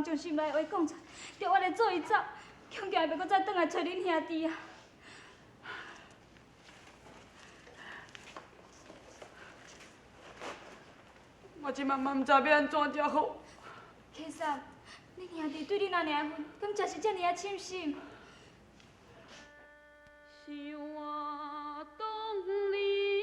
将心内话讲出，叫我来做伊走，恐惊袂阁再转来找恁兄弟啊！我即嘛嘛唔知要安怎才好。客嫂，恁兄弟对恁安尼啊份，敢真是遮尔啊深心？想当年。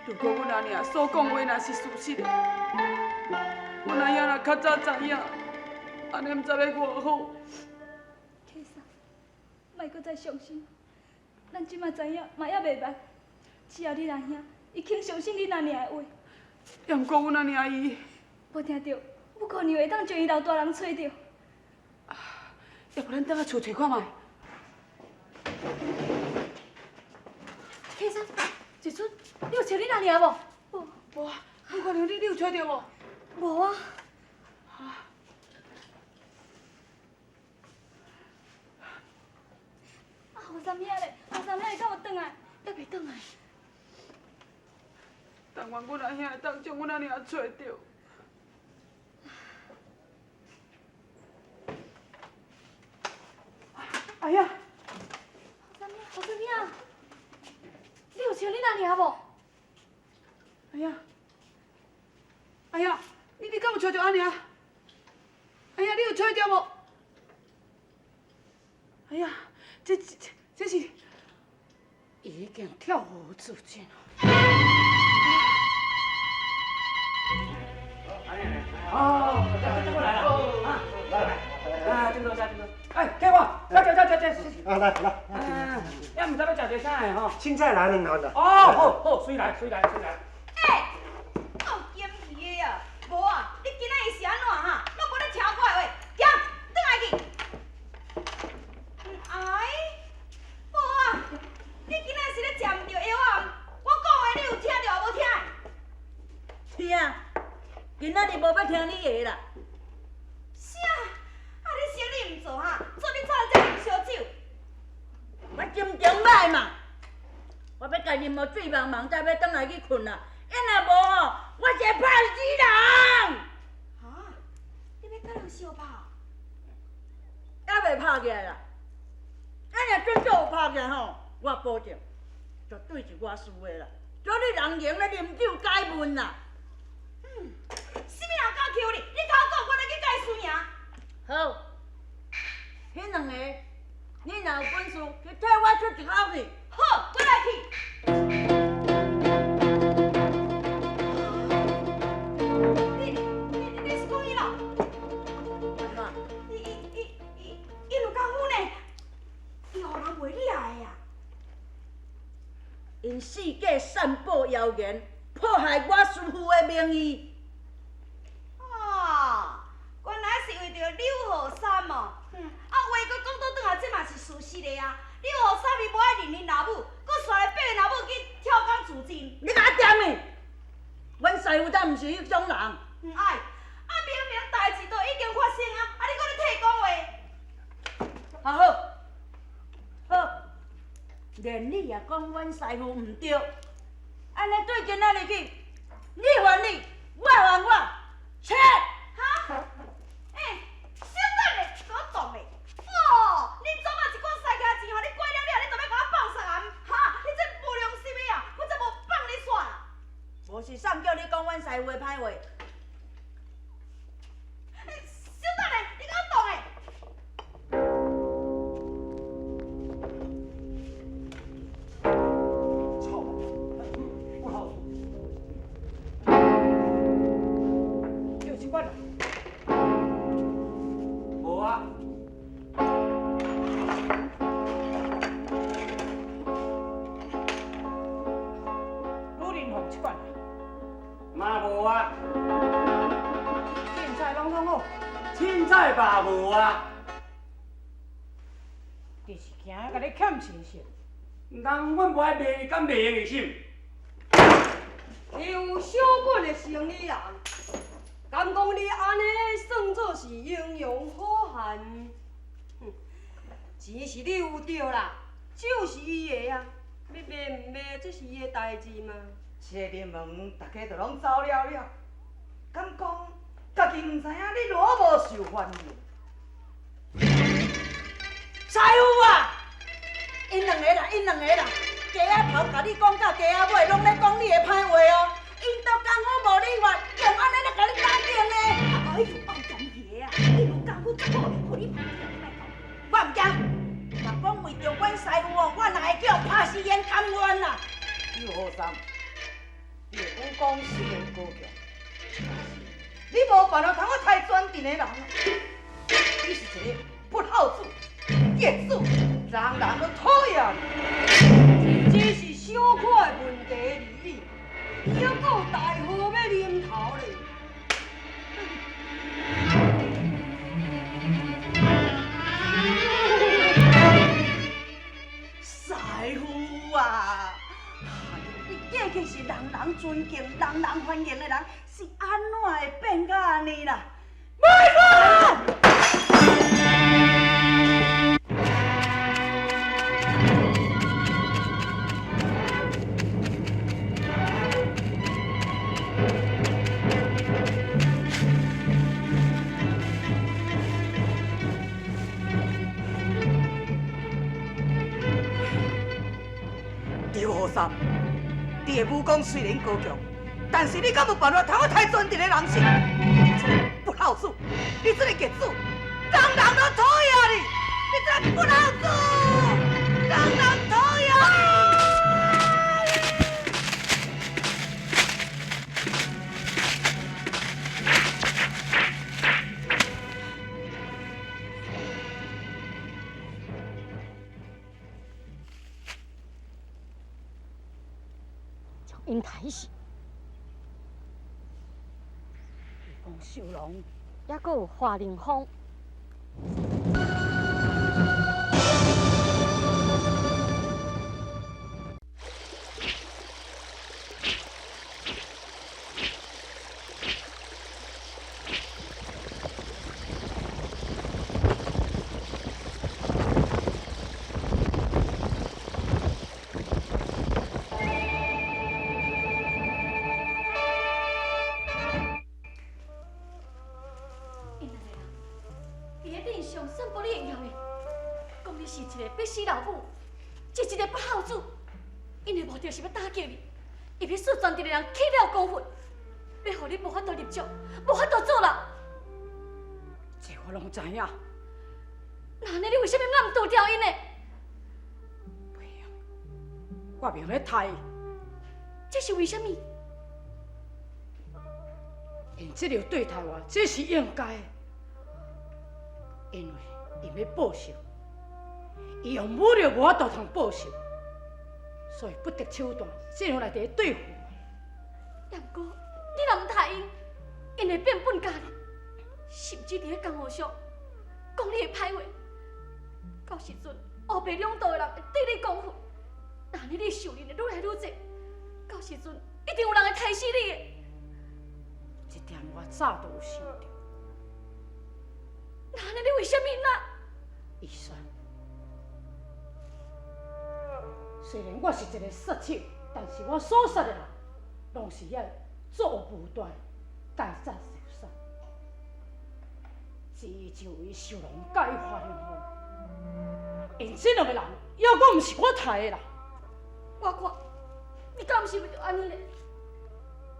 如果阮阿娘所讲话若是事实的，阮阿兄若较早知影，安尼毋知要偌好。客嫂，莫搁再伤心，咱即马知影嘛也袂歹。只要你阿兄，伊肯相信你阿娘的话，也毋过阮阿娘伊，无听到，不可能会当将伊老大人找到。要不咱等下厝找看觅。客嫂，一出，你有找你阿娘无？无啊，有可能你有找着无？无啊。后三兄咧，后三兄会敢有转来？也袂转来。但愿阮阿兄会当将阮阿娘找着。哎呀！后三兄，你有找你阿娘无？哎呀！哎呀！你敢有找着阿娘？哎呀，你有找着无？哎呀，这是已经跳河自尽了。哦，这过来了啊！来，真多真多。哎，给我，这。啊，来，也唔知要食些啥的吼。青菜来2行的。哦，好，水来。哎，够坚持的啊！无啊，你今仔日是安怎哈？拢无咧听我的话，行，转来去。哎，无啊，你今仔是咧食毋着药啊？我讲的你有听着无听？听，今仔日无要听你的啦。啥？啊，你生理毋做哈？做你早才啉烧酒。我心情歹嘛，我要家啉无水茫茫，才要转来去困啦。要若无吼，我是会拍死人。哈？你要甲人相拍？还袂拍起来啦。啊若真正有拍起来吼，我保证，绝对是我输的啦。做你人闲咧啉酒解闷啦。什么人敢欺负你？你甲我讲，我来去解输赢。好，迄两个，你若有本事，去替我出一口气。好，我来去。你是讲伊咯？安怎？伊有功夫呢，伊互人袂掠的呀。因四界散布谣言，迫害我师父的名誉。啊，原来是为着刘浩三哦。啊，话佫讲倒转来，这嘛是事实的啊。刘浩三伊无爱认因老母，佫率爬因老母去跳江自尽。你甲我点的！阮师父才毋是迄种人。唔爱，啊明明代志都已经发生啊，啊你佫咧替讲话。好，连你也讲阮师父毋对，安尼对今仔日去，你还你，我还我，切！哈？小等下，给我动嘞！哦，你总嘛一寡塞卡钱吼，你过了了，你就要甲我放啥人？哈？你这无良心的啊！我才无放你煞啦！无是啥叫你讲阮师父的歹话？小等下，你给我动嘞！操！不好。有习惯了。无啊。女人红习惯了。嘛无啊。凊彩拢好，凊彩嘛无啊。就是惊甲你欠钱些。人阮无爱卖你，敢卖用的心？有小本的生意人，敢讲你安尼算作是英勇好汉？钱是你有着啦，酒是伊的啊，要卖唔卖这是伊的代志嘛。车你问，大家都拢走了了，敢讲家己唔知影你偌无受欢迎？师傅啊！因两个啦，鸡仔头甲你讲到鸡仔尾，拢咧讲你的歹话哦。因都功夫无你法，用安尼来甲你打定呢？哎呦，放中去啊！你有功夫怎好，互你拍我唔惊，若讲为着阮师傅哦，我哪会叫拍死烟甘愿啦？刘和尚，也不讲是人高强，你无办法通我太专定的人，你是一个不孝子、孽子，人人都讨厌你。这只是小可的问题而已，还有大祸要临头咧。师傅啊！你竟然是人人尊敬、人人欢迎的人，是安怎会变到安尼啦？刘和尚，你的武功虽然高强，但是你敢有办法通我太尊敬的人性？你这个不孝子，你这个孽子，人人都讨厌你！你这个不孝子，人人讨厌你！因抬死，王秀龙，还阁有华凌风。上算不灵验的，讲你是一个必死老母，是一个不孝子。因的目的是要打击你，伊要使全地的人弃了功夫，要互你无法度入足，无法度做人。这我拢知影。那安尼你为什么咱唔除掉因呢？袂用，我袂用咧杀伊。这是为什么？因这条对待我，这是应该的。因为伊要报仇，伊用武力无法度通报仇，所以不择手段，这样来伫对付我。但不过你若唔杀因，因会变本加厉，甚至伫咧江湖上讲你的歹话。到时阵黑白两道的人会对你讲负，那安尼你受忍会愈来愈济。到时阵一定有人会杀死你的。这点我早都有想到。那安尼你为什么呢？医生，虽然我是一个杀手，但是我所杀的人，拢是遐作恶无端、奸诈受杀，只就为受人解发的风。因这两个人，要我毋是我杀的啦。我看，你敢毋是为着安尼呢？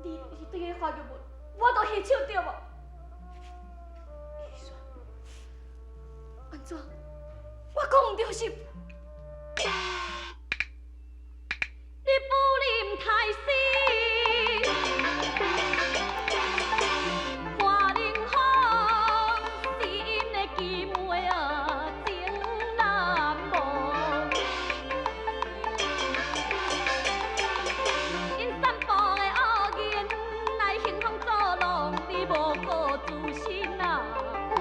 你是对个花玉文，我都下手对无？医生，安怎？我讲唔对是？你不临太师，花凌风是因的姊妹啊，情难忘。因散步的恶言来兴风作浪，你无顾自身啊，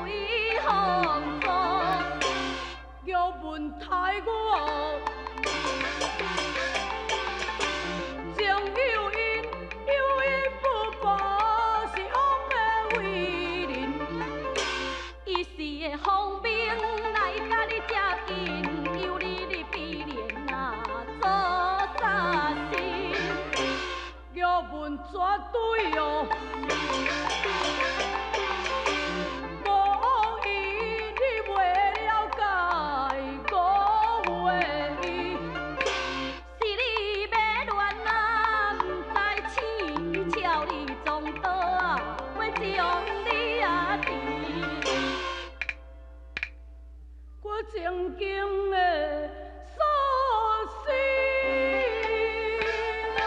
为何做？要问太我。方便来甲你接近，有你的必然啊，做啥事？要问绝对哦，无意你袂了解我话意，是你要乱啊，唔知请巧你从倒啊，要将你啊治。我正经的所思啊。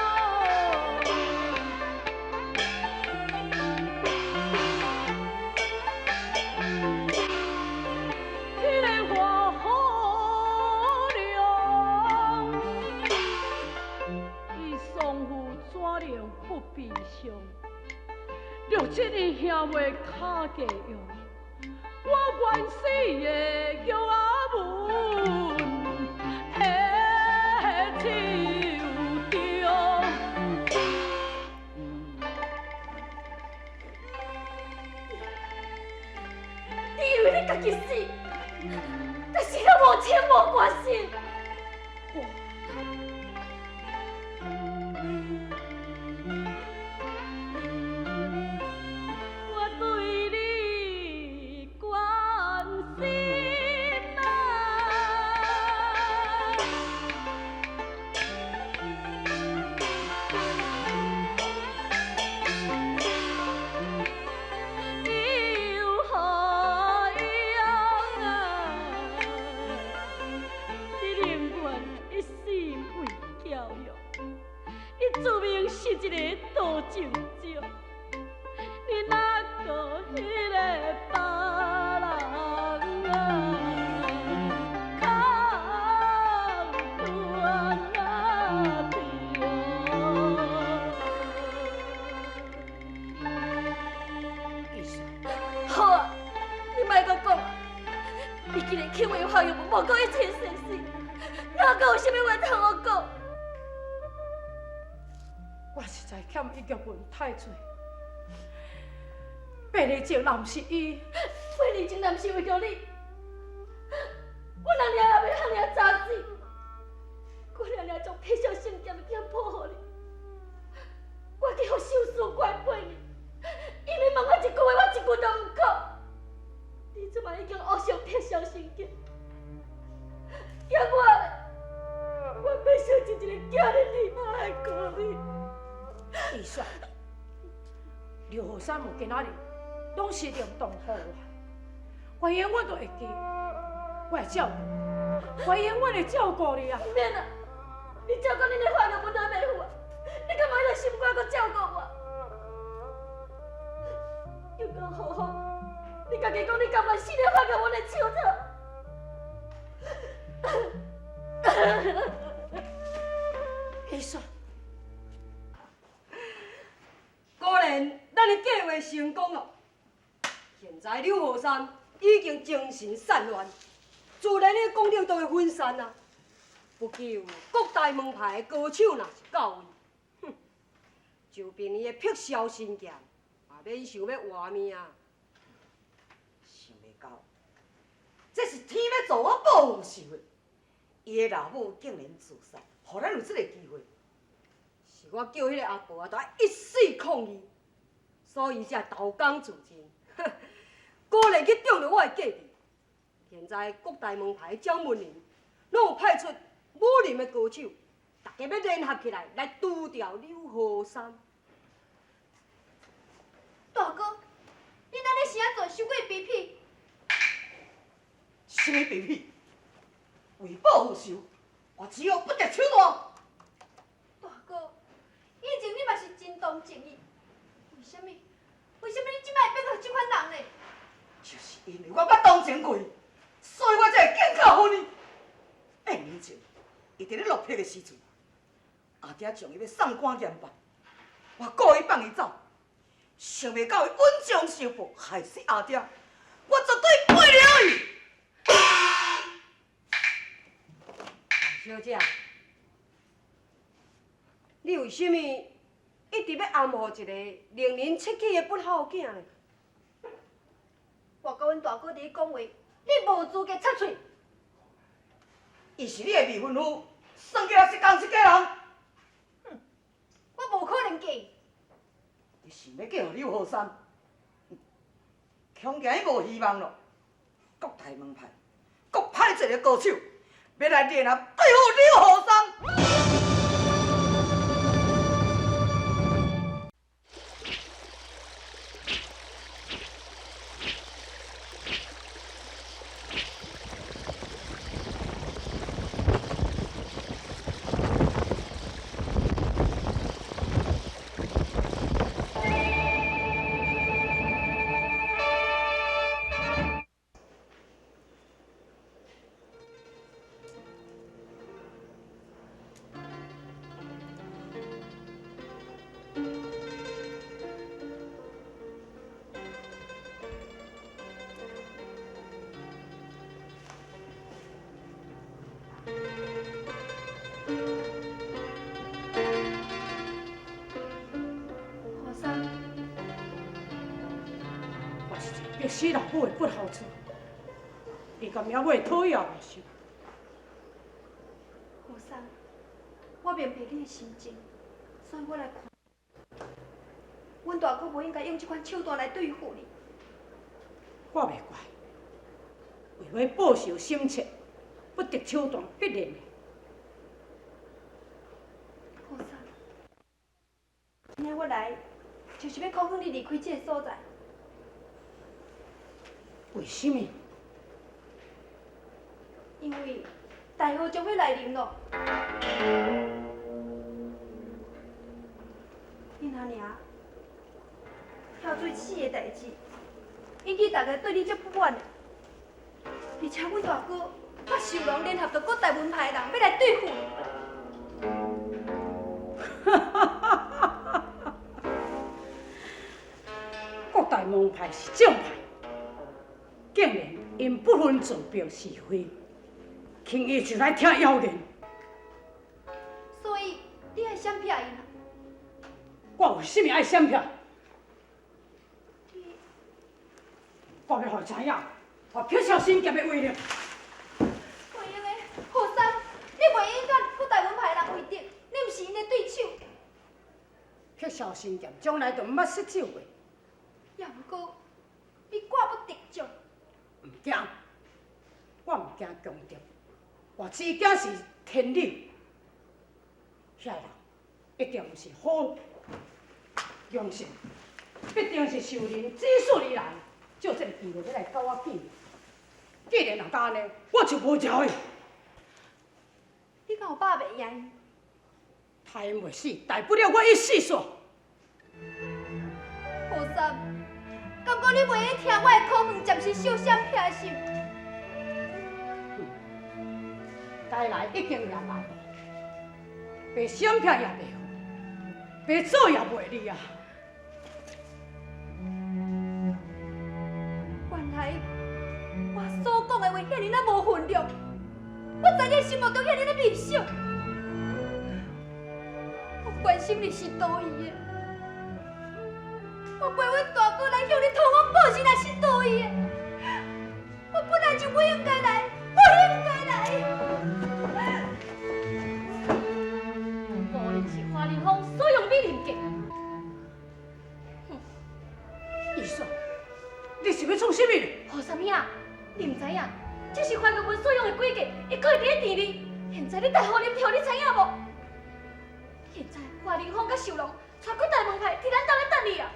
丧父怎能不悲伤？若这个兄妹卡家用，我愿死的叫阿文下手中。你以为你家己死，但是咱无钱无关系。我对你关心啊，又何样啊？你宁愿一心为教育，你自命是一个多情者，你哪个迄个别人啊，靠断好啊，你莫阁讲啊！你既然肯为花又无讲一切世事，哪个有啥物话通我讲？我实在欠伊玉文太多。8年前若毋是伊8年前若毋是为着你，我人也袂遐尔早死，我人将撇小圣剑的剑保予你，我去互寿司怪陪你，伊免问我一句话，我一句都毋讲。你即摆已经学上撇小圣剑，叫我要想一个囝的你爱过你。伊说，刘后山无今仔日拢是灵动予我永远都会记，我会照顾，我永远会照顾你啊！免啊！你照顾恁的花就不能袂付啊！你干嘛要心肝搁照顾我？又讲好好，你家己讲你甘愿死了花到我的手头。伊说，果然咱的计划成功了。现在刘河山已经精神散乱，自然的功力都会分散啊。不久，各大门派的高手若是到位，哼，就凭伊的辟邪神剑，也免想要活命啊。想袂到，这是天要做我报仇的。伊的老母竟然自杀，互咱有这个机会。是我叫迄个阿婆啊，都一死抗议，所以才投江自尽。哼，果然去中了我的计计。现在各大门派掌门人，拢有派出武林的高手，大家要联合起来来除掉刘河山。大哥，你哪日是安做伤过卑鄙？什么卑鄙？为报复仇，我只有不得手段。大哥，以前你嘛是真重情义，为什么你即摆会变成这款人呢？就是因为我捌同情过，所以我才会更靠予你。8年前，伊伫咧落魄的时阵，阿爹将伊要送官严办，我故意放伊走，想袂到伊恩将仇报，害死阿爹，我绝对背了伊。小姐，你为什么一直要暗护一个令人切齿的不好囝呢？我甲阮大哥伫咧讲话，你无资格插嘴。伊是你的未婚夫，算计也是同一家人。我无可能嫁伊。你想要嫁互刘河山，恐惊伊无希望咯。各大门派各派出一个高手，要来联合对付刘河山。会使老母的不好处，你敢要为讨厌的想？后生，我明白你的心情，所以我来看。阮大哥无应该用这款手段来对付你。我袂怪，为了报仇心切，不得手段必然的。后生，今日我来就是要考虑你离开这个所在。为什么？因为大雨将要来临了。因阿娘跳水死的代志，引起大家对你足不满的。而且阮大哥甲秀龙联合着各大门派的人要来对付你。各大门派是正派，竟然因不分尊标是非，轻易就来听谣言。所以你爱闪避因啊？我为什么爱闪避？我要互知影，我撇小心剑的威力。袂用的，后生，你袂用甲各大门派的人为敌，你毋是因的对手。撇小心剑将来就毋捌失手的。也毋过，你挂不得奖。唔惊，我唔惊强敌，我只惊是天理。遐人一定毋是好用心，必定是受人指使而来，就这个机会要来搞我见。既然若干呢，我就无招伊。你敢有把袂赢？杀因袂死，大不了我一死煞。后生，敢讲你袂用听我的口劝，暂时小闪避的心？该来已经也来了，白闪避也袂好，白做也袂利啊。原来我所讲的话遐尼啊无分量，我知你心目中遐尼啊微小。我关心你是倒意的，我陪阮大哥来向你讨我报信，也是倒意的。我本来就不应该来，不应该来。果然是花莲风所用美人计。医生，你是要创什么？何什么啊？你唔知影？这是花月文所用的诡计，一个伫咧店里。现在你带互啉跳，你知影无？现在花莲风甲秀龙带各大门派伫咱兜咧等你啊！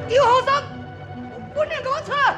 刘后生，有本领给我出来！